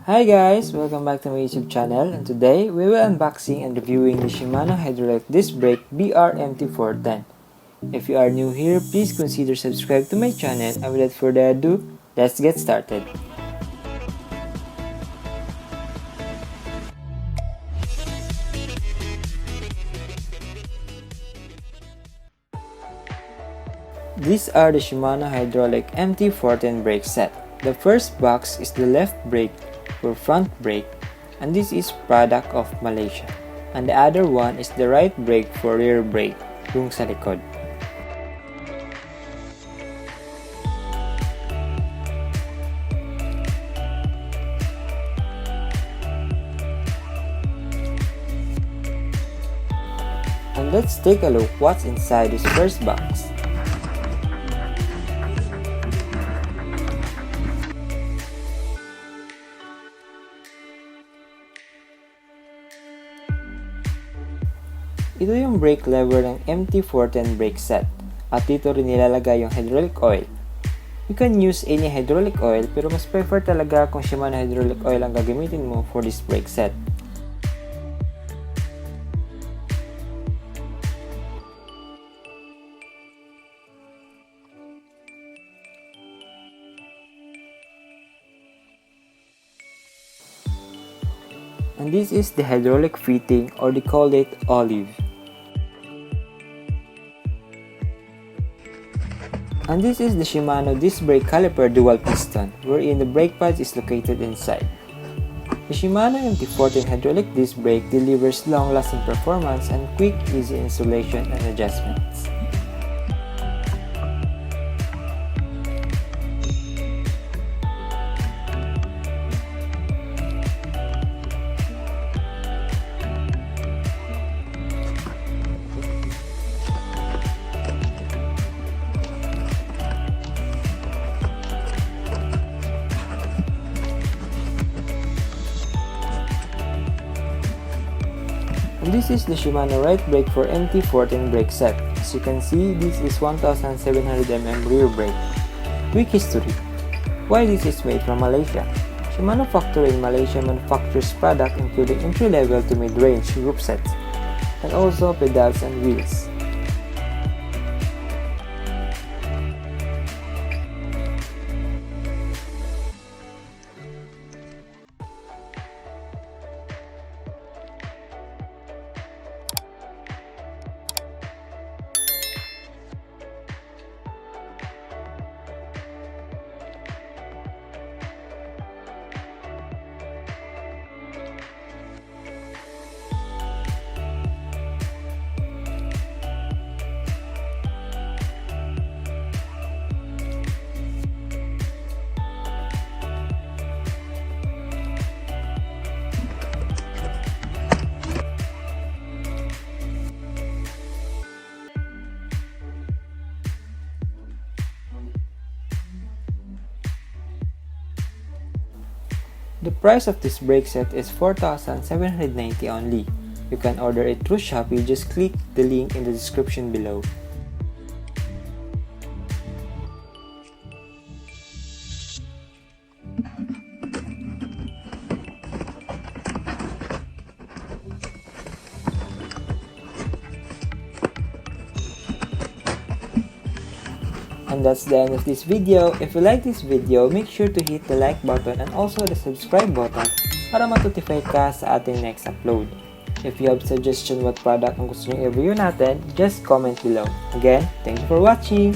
Hi guys! Welcome back to my YouTube channel, and today we will unboxing and reviewing the Shimano Hydraulic Disc Brake BR-MT410. If you are new here, please consider subscribe to my channel, and without further ado, let's get started. These are the Shimano Hydraulic MT410 brake set. The first box is the left brake for front brake, and this is product of Malaysia. And the other one is the right brake for rear brake, yung sa likod. And let's take a look what's inside this first box. Ito yung brake lever ng MT410 brake set, at dito rin nilalagay yung hydraulic oil. You can use any hydraulic oil, pero mas prefer talaga kung Shimano hydraulic oil ang gagamitin mo for this brake set. And this is the hydraulic fitting, or they call it olive. And this is the Shimano disc brake caliper dual piston, wherein the brake pads is located inside. The Shimano MT410 hydraulic disc brake delivers long-lasting performance and quick, easy installation and adjustments. And this is the Shimano right brake for MT410 brake set. As you can see, this is 1700mm rear brake. Quick history. Why this is made from Malaysia? Shimano factory in Malaysia manufactures product including entry-level to mid-range group sets, and also pedals and wheels. The price of this brake set is 4,790 only. You can order it through Shopee, just click the link in the description below. And that's the end of this video. If you like this video, make sure to hit the like button and also the subscribe button para ma-notify ka sa ating next upload. If you have suggestion what product ang gusto nyo i-review natin, just comment below. Again, thank you for watching!